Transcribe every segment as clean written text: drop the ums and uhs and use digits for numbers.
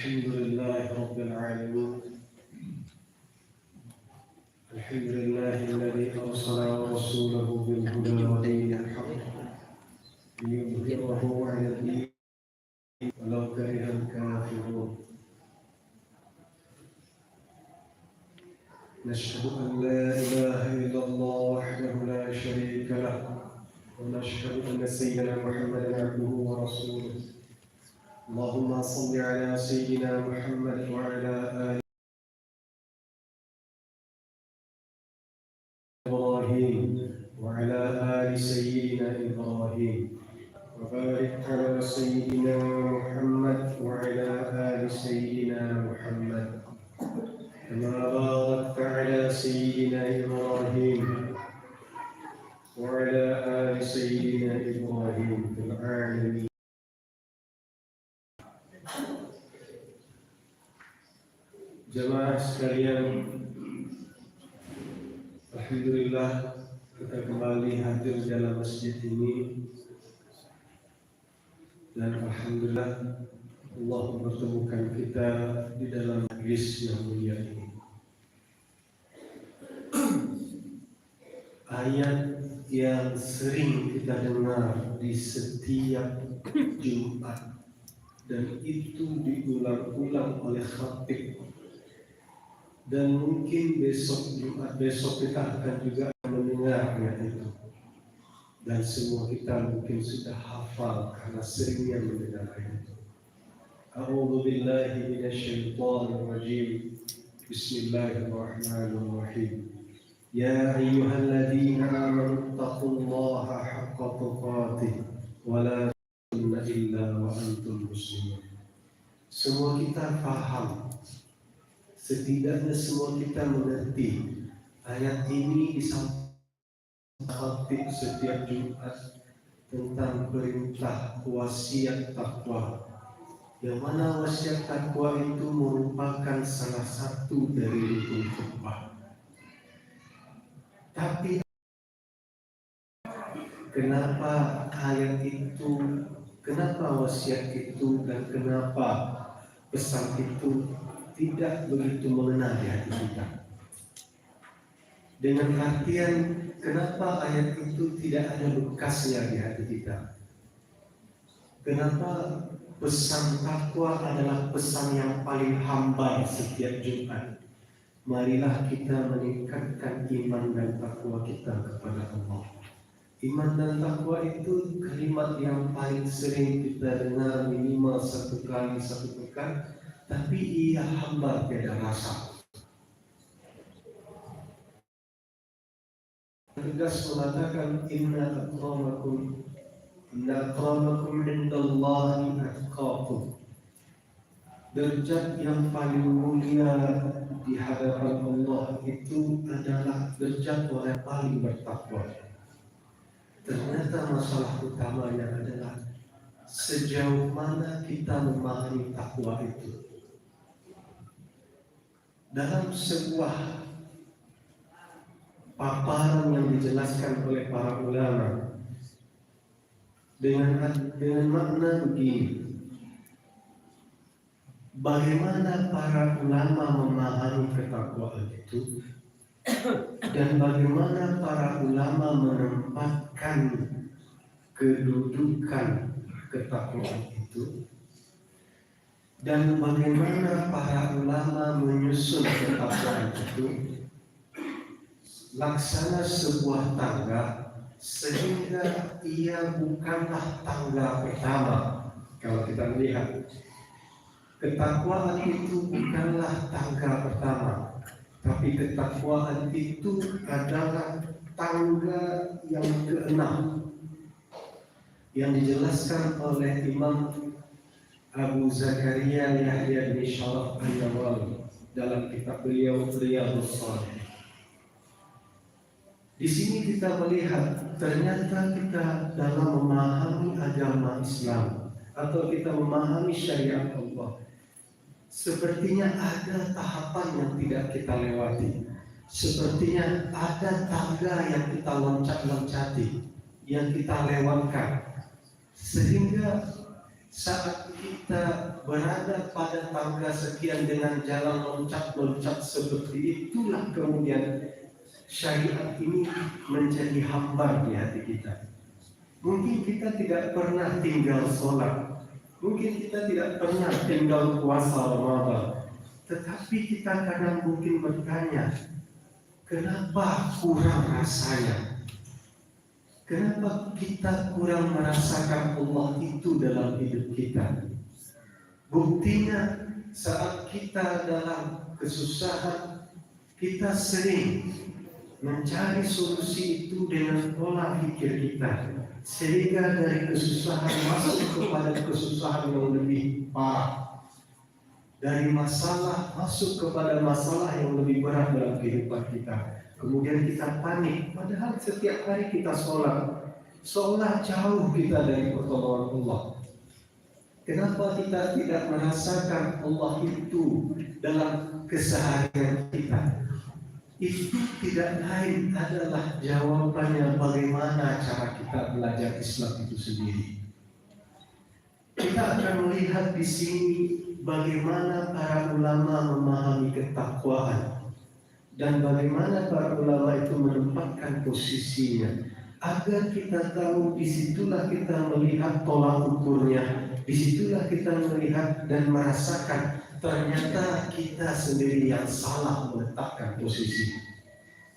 الحمد لله رب العالمين. الحمد لله الذي أرسل رسوله بالهدى ودين الحق ليظهره على الدين ولو كره الكافرون. نشهد أن لا إله إلا الله وحده لا شريك له، ونشهد أن سيدنا محمدا عبده ورسوله. اللهم صل على سيدنا محمد وعلى آله إبراهيم وعلى آل سيدنا إبراهيم، وبارك على سيدنا محمد وعلى آل سيدنا محمد كما باركت على سيدنا إبراهيم وعلى آل سيدنا إبراهيم في العالمين. Jemaah sekalian, alhamdulillah kita kembali hadir dalam masjid ini, dan alhamdulillah Allah mempertemukan kita di dalam majlis yang mulia ini. Ayat yang sering kita dengar di setiap Jumat dan itu diulang-ulang oleh khatib, dan mungkin besok kita akan juga mendengar ayat itu, dan semua kita mungkin sudah hafal karena seringnya mendengar ayat itu. A'udzu billahi minasyaitonir rajim. Bismillahirrahmanirrahim. Ya ayyuhalladzina amanu taqullaha haqqa tuqatih wa la tamutunna illa wa antum muslimun. Semua kita paham, setidaknya semua kita mengerti ayat ini disampaikan khatib setiap Jumat tentang perintah wasiat takwa, yang mana wasiat takwa itu merupakan salah satu dari rukun khutbah. Tapi kenapa ayat itu, kenapa wasiat itu, dan kenapa pesan itu tidak begitu mengena di hati kita? Dengan artian, kenapa ayat itu tidak ada bekasnya di hati kita? Kenapa pesan takwa adalah pesan yang paling hambar setiap Jumat? Marilah kita meningkatkan iman dan takwa kita kepada Allah. Iman dan takwa itu kalimat yang paling sering kita dengar minimal satu kali satu pekan, tapi ia hambar tiada rasa. Tegas mengatakan inna akramakum indallahi atqakum. Derajat yang paling mulia di hadapan Allah itu adalah derajat orang yang paling bertakwa. Ternyata masalah utamanya adalah sejauh mana kita memahami takwa itu. Dalam sebuah paparan yang dijelaskan oleh para ulama dengan makna begini: bagaimana para ulama memahami ketakwaan itu, dan bagaimana para ulama menempatkan kedudukan ketakwaan itu, dan bagaimana para ulama menyusun ketakwaan itu laksana sebuah tangga, sehingga ia bukanlah tangga pertama. Kalau kita melihat, ketakwaan itu bukanlah tangga pertama, tapi ketakwaan itu adalah tangga yang keenam, yang dijelaskan oleh Imam Abu Zakaria Yahya bin Sharaf An-Nawawi dalam kitab beliau Riyadhus Shalihin. Di sini kita melihat ternyata kita dalam memahami agama Islam atau kita memahami syariat Allah, sepertinya ada tahapan yang tidak kita lewati. Sepertinya ada tangga yang kita loncat-loncati, yang kita lewatkan, sehingga saat kita berada pada tangga sekian dengan jalan loncat-loncat seperti itulah kemudian syariat ini menjadi hambar di hati kita. Mungkin kita tidak pernah tinggal sholat, mungkin kita tidak pernah tinggal puasa Ramadan, tetapi kita kadang mungkin bertanya, kenapa kurang rasanya? Kenapa kita kurang merasakan Allah itu dalam hidup kita? Buktinya saat kita dalam kesusahan, kita sering mencari solusi itu dengan pola pikir kita, sehingga dari kesusahan masuk kepada kesusahan yang lebih parah, dari masalah masuk kepada masalah yang lebih berat dalam kehidupan kita. Kemudian kita panik, padahal setiap hari kita sholat, seolah jauh kita dari pertolongan Allah. Kenapa kita tidak merasakan Allah itu dalam keseharian kita? Itu tidak lain adalah jawabannya bagaimana cara kita belajar Islam itu sendiri. Kita akan melihat di sini bagaimana para ulama memahami ketakwaan dan bagaimana para ulama itu menempatkan posisinya, agar kita tahu disitulah kita melihat tolak ukurnya, disitulah kita melihat dan merasakan ternyata kita sendiri yang salah meletakkan posisi.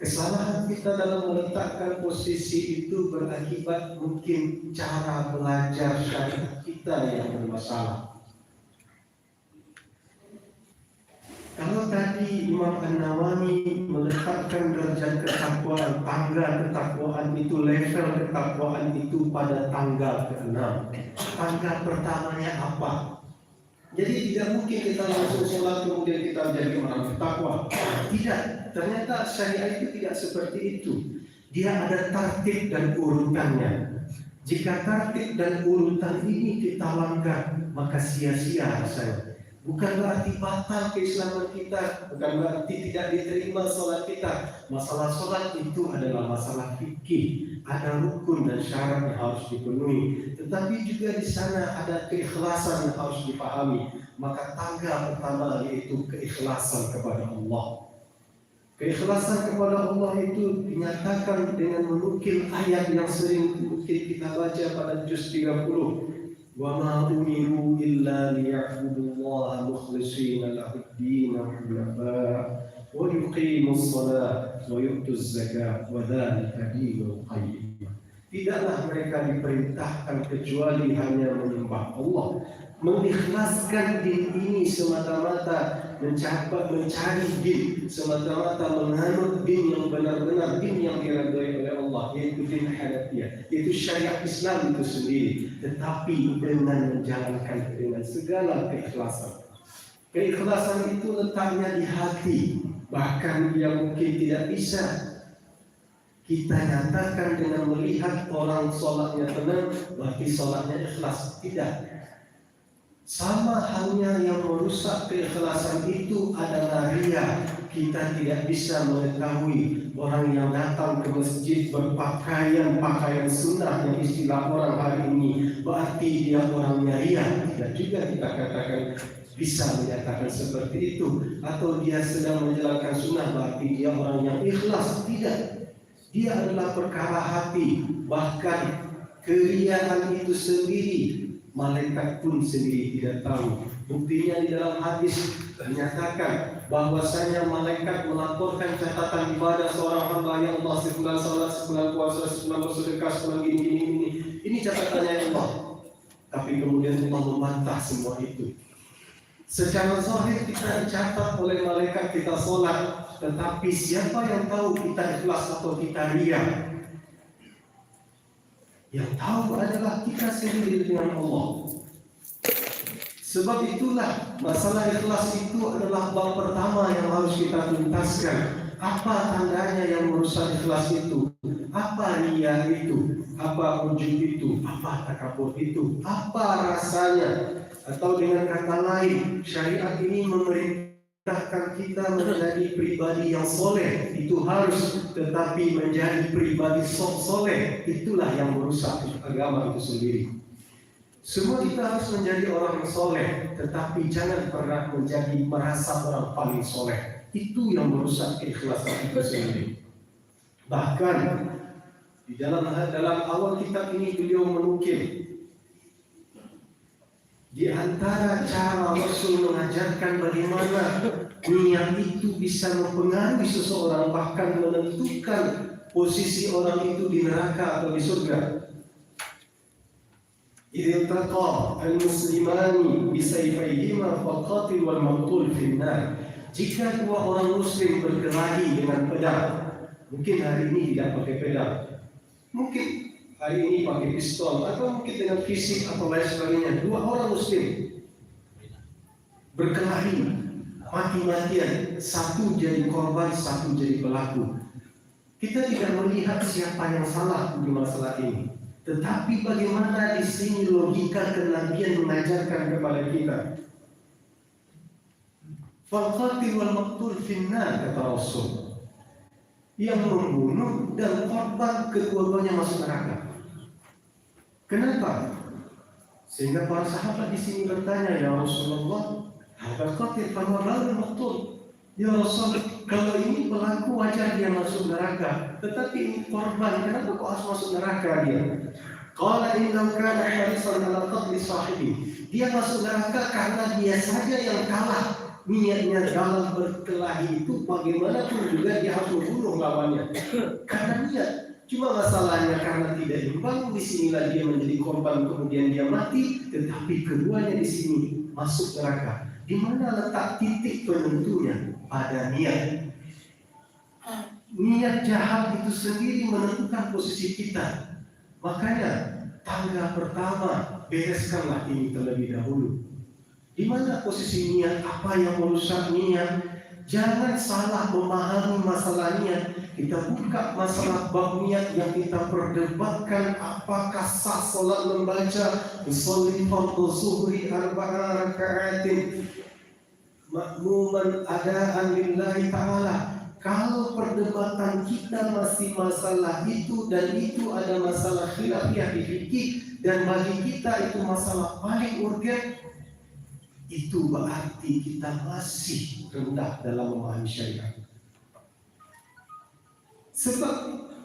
Kesalahan kita dalam meletakkan posisi itu berakibat mungkin cara belajar syariat kita yang bermasalah. Kalau tadi Imam An-Nawawi meletakkan derajat ketakwaan, tangga ketakwaan itu, level ketakwaan itu pada tanggal ke-6. Tangga pertamanya apa? Jadi tidak mungkin kita langsung sholat kemudian kita menjadi orang bertakwa. Tidak, ternyata syariat itu tidak seperti itu. Dia ada tartib dan urutannya. Jika tartib dan urutan ini kita langgar, maka sia-sia rasanya. Bukan berarti batal keislaman kita, bukan berarti tidak diterima sholat kita. Masalah sholat itu adalah masalah fikih, ada rukun dan syarat yang harus dipenuhi. Tetapi juga di sana ada keikhlasan yang harus dipahami. Maka tangga pertama yaitu keikhlasan kepada Allah. Keikhlasan kepada Allah itu dinyatakan dengan menukil ayat yang sering mungkin kita baca pada juz 30. وَمَا أُمِرُوا إِلَّا لِيَعْبُدُوا اللَّهَ مُخْلِصِينَ لَهُ الدِّينَ حُنَفَاءَ وَيُقِيمُوا الصَّلَاةَ وَيُؤْتُوا الزَّكَاةَ وَذَلِكَ دِينُ الْقَيِّمَةِ. Tidaklah mereka diperintahkan kecuali hanya menyembah Allah, mengikhlaskan din ini semata-mata, mencari din semata-mata, menganut din yang benar-benar, din yang diridhai oleh Allah, yaitu din Hanafiyah, yaitu syariat Islam itu sendiri, tetapi dengan menjalankan dengan segala keikhlasan. Keikhlasan itu letaknya di hati, bahkan dia mungkin tidak bisa kita nyatakan dengan melihat orang sholatnya tenang, berarti sholatnya ikhlas. Tidak. Sama halnya yang merusak keikhlasan itu adalah riya. Kita tidak bisa mengetahui orang yang datang ke masjid pakaian sunnah yang istilah orang hari ini, berarti dia orangnya riya. Tidak juga kita katakan bisa menyatakan seperti itu. Atau dia sedang menjalankan sunnah, berarti dia orang yang ikhlas. Tidak. Dia adalah perkara hati, bahkan keriaan itu sendiri malaikat pun sendiri tidak tahu. Buktinya di dalam hadis menyatakan bahwasanya malaikat melaporkan catatan ibadah seorang hamba, ya Allah, sebulan salat, sebulan puasa, sebulan bersedekah, sebulan gini. Ini catatannya ya Allah. Tapi kemudian Allah membantah semua itu. Secara zahir kita dicatat oleh malaikat kita sholat, tetapi siapa yang tahu kita ikhlas atau kita riya? Yang tahu adalah kita sendiri dengan Allah. Sebab itulah masalah ikhlas itu adalah bab pertama yang harus kita tuntaskan. Apa tandanya yang merusak ikhlas itu? Apa riya itu? Apa ujub itu? Apa takabur itu? Apa rasanya? Atau dengan kata lain, syariat ini memerintahkan kita menjadi pribadi yang soleh. Itu harus, tetapi menjadi pribadi soleh itulah yang merusak agama itu sendiri. Semua kita harus menjadi orang yang soleh, tetapi jangan pernah merasa orang paling soleh. Itu yang merusak keikhlasan itu sendiri. Bahkan di dalam awal kitab ini beliau menukil di antara cara Rasul mengajarkan bagaimana niat itu bisa mempengaruhi seseorang, bahkan menentukan posisi orang itu di neraka atau di surga. Idza taqa al-muslimani bisayfayhima faqatil wal maqtul finnar. Jika dua orang muslim berkelahi dengan pedang, mungkin hari ini tidak pakai pedang, mungkin hari ini pakai pistol, atau mungkin dengan fisik atau lain sebagainya. Dua orang muslim berkelahi mati-matian, satu jadi korban, satu jadi pelaku. Kita tidak melihat siapa yang salah di masalah ini, tetapi bagaimana di sini logika kenabian mengajarkan kepada kita. Fal-qatil wal maqtul finnar, kata Rasul. Yang membunuh dan korban kedua-duanya masuk neraka. Kenapa? Sehingga para sahabat di sini bertanya, ya Rasulullah, hadal qatil fa wal maqtul. Ya Rasul, kalau ini pelaku wajar dia masuk neraka, tetapi ini korban, kenapa kok harus masuk neraka dia? Qala innahu kana harisan ala qatli sahibi. Dia masuk neraka karena dia saja yang kalah. Niatnya dalam berkelahi itu bagaimanapun juga dia harus membunuh lawannya. Karena niat. Cuma masalahnya karena tidak imbang, di sinilah dia menjadi korban, kemudian dia mati, tetapi keduanya di sini masuk neraka. Di mana letak titik penentunya? Pada niat. Niat jahat itu sendiri menentukan posisi kita. Makanya tangga pertama, bereskanlah ini terlebih dahulu. Di mana posisi niat, apa yang merusak niat? Jangan salah memahami masalah niat. Kita buka masalah bab niat yang kita perdebatkan, apakah sah salat membaca usolli fardhu zuhri 4 raka'atin makmuman adaan lillahi ta'ala. Kalau perdebatan kita masih masalah itu, dan itu ada masalah khilafiyah di fikih, dan bagi kita itu masalah paling urgen, itu berarti kita masih rendah dalam memahami syariat. Sebab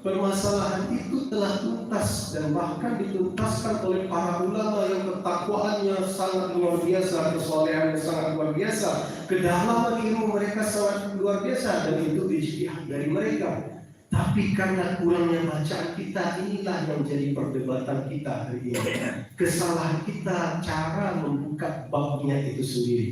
permasalahan itu telah tuntas dan bahkan dituntaskan oleh para ulama yang ketakwaannya sangat luar biasa, kesolehannya sangat luar biasa, kedalaman ilmu mereka sangat luar biasa, dan itu ijtihad dari mereka. Tapi karena kurangnya bacaan kita, inilah yang menjadi perdebatan kita hari ini. Kesalahan kita cara membuka babnya itu sendiri.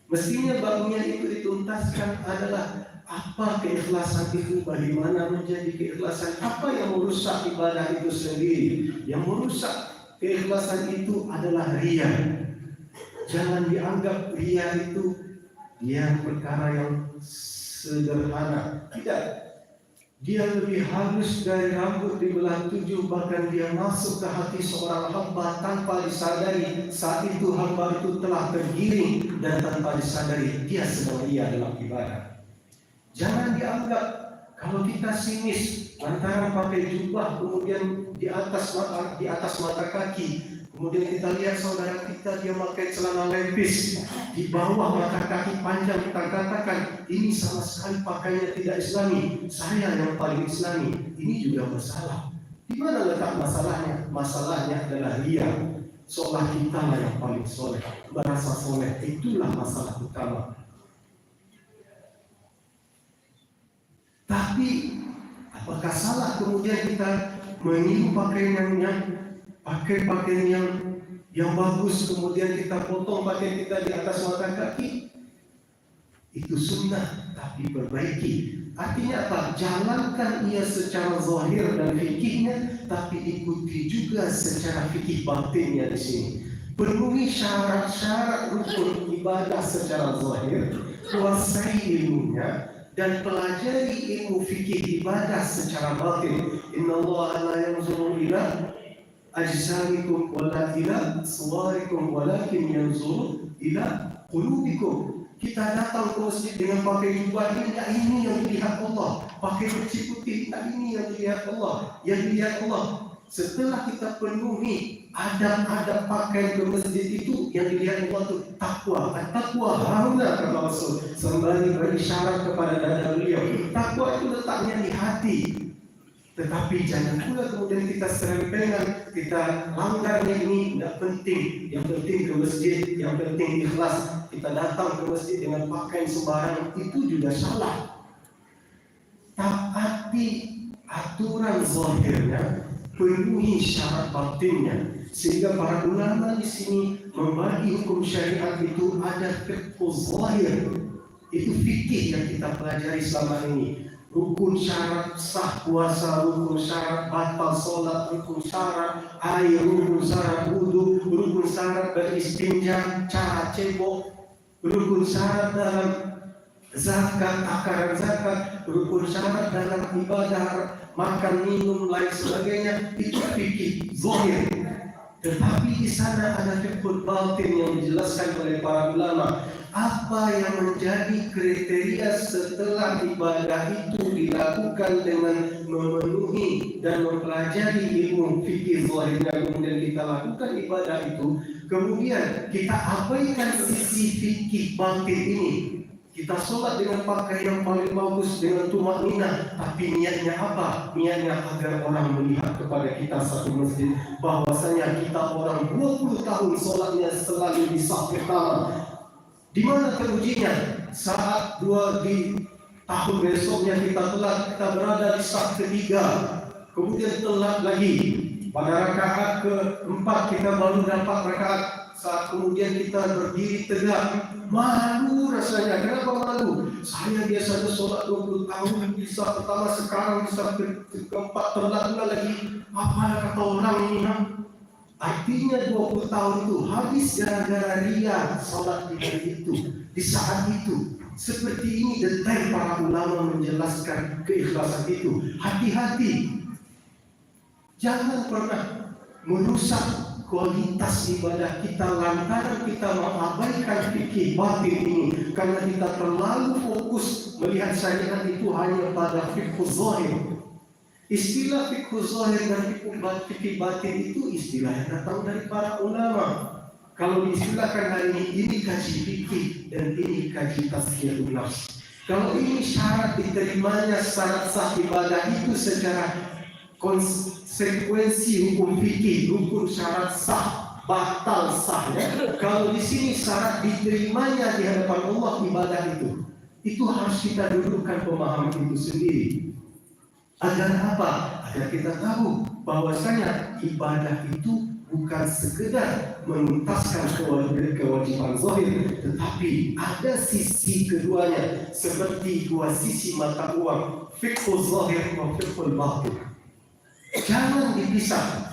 Mestinya babnya itu dituntaskan adalah apa keikhlasan itu, bagaimana menjadi keikhlasan, apa yang merusak ibadah itu sendiri. Yang merusak keikhlasan itu adalah riya. Jangan dianggap riya itu dia perkara yang sederhana. Tidak. Dia lebih halus dari rambut dibelah 7, bahkan dia masuk ke hati seorang hamba tanpa disadari. Saat itu hamba itu telah tergiring dan tanpa disadari dia sedang ria dalam ibadah. Jangan dianggap kalau kita sinis antara pakai jubah kemudian di atas mata kaki, kemudian kita lihat saudara kita dia pakai celana lepis di bawah mata kaki panjang, kita katakan ini sama sekali pakainya tidak islami, saya yang paling islami. Ini juga masalah. Di mana letak masalahnya? Masalahnya adalah ria, seolah kita lah yang paling soleh, merasa soleh. Itulah masalah utama. Tapi apakah salah kemudian kita mengirim pakaian yang bagus, kemudian kita potong pakaian kita di atas mata kaki? Itu sunnah, tapi perbaiki. Artinya apa? Jalankan ia secara zahir dan fikihnya, tapi ikuti juga secara fikih batinnya di sini. Penuhi syarat-syarat rukun ibadah secara zahir, kuasai ilmunya, dan pelajari ilmu fikih ibadah secara batin. Innallaha la yanzuru ila ajsamikum wala ila suwarikum walakin yanzuru ila qulubikum. Kita datang ke masjid dengan pakai jubah ini yang dilihat Allah, pakai baju putih ini yang dilihat Allah, Yang dilihat Allah. Setelah kita penuhi adab-adab pakaian ke masjid itu yang dilihat waktu takwa. Takwa haruna kata Rasul sembari berisyarat kepada dada beliau. Takwa itu letaknya di hati. Tetapi jangan pula kemudian kita serempengan, kita langgarnya ini tidak penting. Yang penting ke masjid, yang penting ikhlas. Kita datang ke masjid dengan pakaian sembarang, itu juga salah. Taati aturan zahirnya, penuhi syarat batinnya. Sehingga para ulama di sini membagi hukum syariat itu ada fiqh zahir. Itu fikih yang kita pelajari selama ini. Rukun syarat sah puasa, rukun syarat batal solat, rukun syarat air, rukun syarat wudu, rukun syarat beristinja, cara cebok, rukun syarat dalam zakat, takaran zakat, rukun syarat dalam ibadah, makan, minum, lain sebagainya. Itu fikih zahir. Tetapi di sana ada fiqh batin yang dijelaskan oleh para ulama. Apa yang menjadi kriteria setelah ibadah itu dilakukan dengan memenuhi dan mempelajari ilmu fikih zahirnya, kemudian kita lakukan ibadah itu, kemudian kita abaikan sisi fikih batin ini. Kita sholat dengan pakaian yang paling bagus, dengan tumakninah, tapi niatnya apa? Niatnya agar orang melihat kepada kita satu masjid bahwasanya kita orang 20 tahun sholatnya selalu di saf pertama. Di mana terujinya? Saat di tahun besoknya kita telat, kita berada di saf ketiga, kemudian telat lagi. Pada rakaat keempat kita baru dapat rakaat. Saat kemudian kita berdiri tegak, malu rasanya. Kenapa malu? Saya biasanya sholat 20 tahun di saf pertama, sekarang di saf keempat telat pula lagi. Apa kata orang ini? Artinya 20 tahun itu habis gara-gara ria sholat di hari itu, di saat itu. Seperti ini detail para ulama menjelaskan keikhlasan itu. Hati-hati, jangan pernah merusak kualitas ibadah kita lantaran kita mengabaikan fikih batin ini, karena kita terlalu fokus melihat syariat itu hanya pada fikih zahir. Istilah fikih zahir dan fikih batin itu istilah yang datang dari para ulama. Kalau diistilahkan hari ini kaji fikih dan ini kaji tazkiyatun nafs. Kalau ini syarat diterimanya syarat sah ibadah itu secara konsekuensi hukum fikih, hukum syarat sah, batal sah. Kalau di sini syarat diterimanya di hadapan Allah ibadah itu harus kita dudukkan pemahaman itu sendiri. Agar apa? Agar kita tahu bahwasanya ibadah itu bukan sekedar menuntaskan kewajiban zahir, tetapi ada sisi keduanya, seperti dua sisi mata uang, fiqh zahir dan fiqh batin. Jangan dipisah.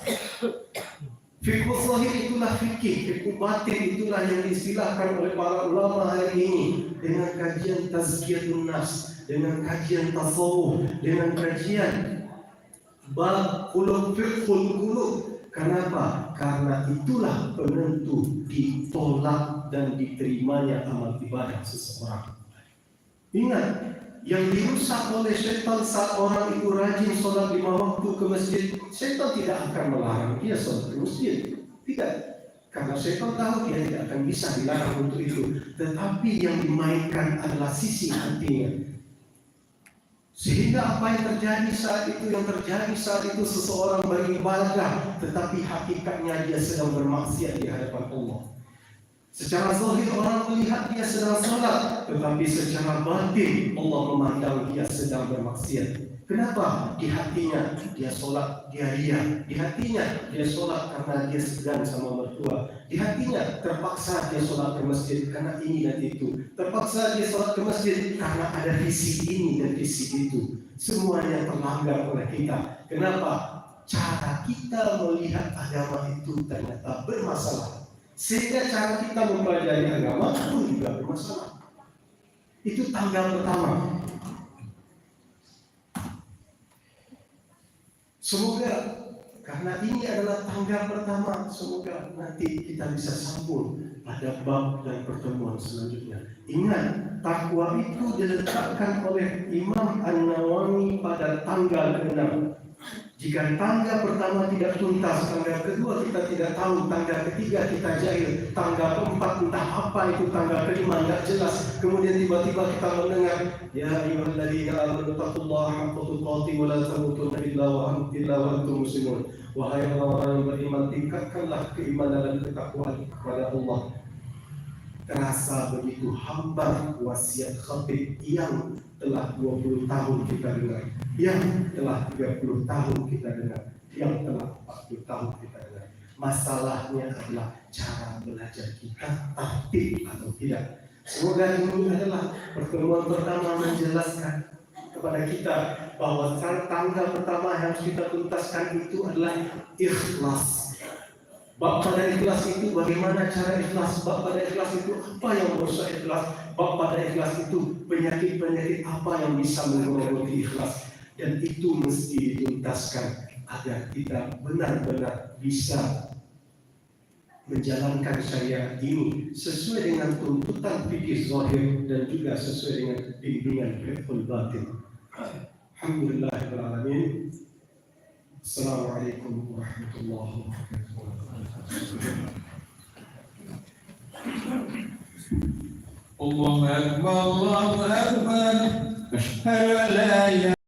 Fiqh zahir itulah fikih, fiqh batin itulah yang diistilahkan oleh para ulama hari ini dengan kajian tazkiyatun nafs, dengan kajian tasawuf, dengan kajian bab qulub fiqhul qulub. Kenapa? Karena itulah penentu ditolak dan diterimanya amal ibadah seseorang. Ingat, yang dirusak oleh syaitan saat orang itu rajin sholat 5 waktu ke masjid, syaitan tidak akan melarang dia sholat ke masjid. Tidak. Karena syaitan tahu dia tidak akan bisa dilarang untuk itu. Tetapi yang dimainkan adalah sisi hatinya. Sehingga apa yang terjadi saat itu seseorang beribadah, tetapi hakikatnya dia sedang bermaksiat di hadapan Allah. Secara zahir orang melihat dia sedang sholat, tetapi secara batin Allah memandang dia sedang bermaksiat. Kenapa? Di hatinya dia sholat, dia ria. Di hatinya dia sholat karena dia segan sama mertua. Di hatinya terpaksa dia sholat ke masjid karena ini dan itu. Terpaksa dia sholat ke masjid karena ada visi ini dan visi itu. Semuanya terlanggar oleh kita. Kenapa? Cara kita melihat agama itu ternyata bermasalah. Sehingga cara kita mempelajari agama pun juga bermasalah. Itu tanggal pertama. Semoga karena ini adalah tanggal pertama, semoga nanti kita bisa sambung pada bab dan pertemuan selanjutnya. Ingat, takwa itu diletakkan oleh Imam An-Nawawi pada tanggal ke-6. Jika tangga pertama tidak tuntas, tangga kedua kita tidak tahu, tangga ketiga kita jahil, tangga keempat entah apa itu, tangga kelima tidak jelas. Kemudian tiba-tiba kita mendengar, ya ayyuhalladzina amanu taqullaha haqqa tuqatih wa la tamutunna illa wa antum muslimun. Wahai orang-orang yang beriman, tingkatkanlah keimanan dan ketakwaan kepada Allah. Terasa begitu hambar wasiat khatib yang telah 20 tahun kita dengar, yang telah 30 tahun kita dengar, yang telah 40 tahun kita dengar. Masalahnya adalah cara belajar kita tertib atau tidak. Semoga ini adalah pertemuan pertama menjelaskan kepada kita bahwa tangga pertama yang harus kita tuntaskan itu adalah ikhlas. Bab pada ikhlas itu bagaimana cara ikhlas, bab pada ikhlas itu apa yang merusak ikhlas, bab pada ikhlas itu penyakit-penyakit apa yang bisa menggerogoti ikhlas, dan itu mesti dituntaskan agar kita benar-benar bisa menjalankan syariat ini sesuai dengan tuntutan fikih zahir dan juga sesuai dengan bimbingan fiqhul batin. Alhamdulillahirabbil alamin. Assalamualaikum warahmatullahi wabarakatuh. Allahu Akbar, Allahu Akbar. Asyhadu an la ilaha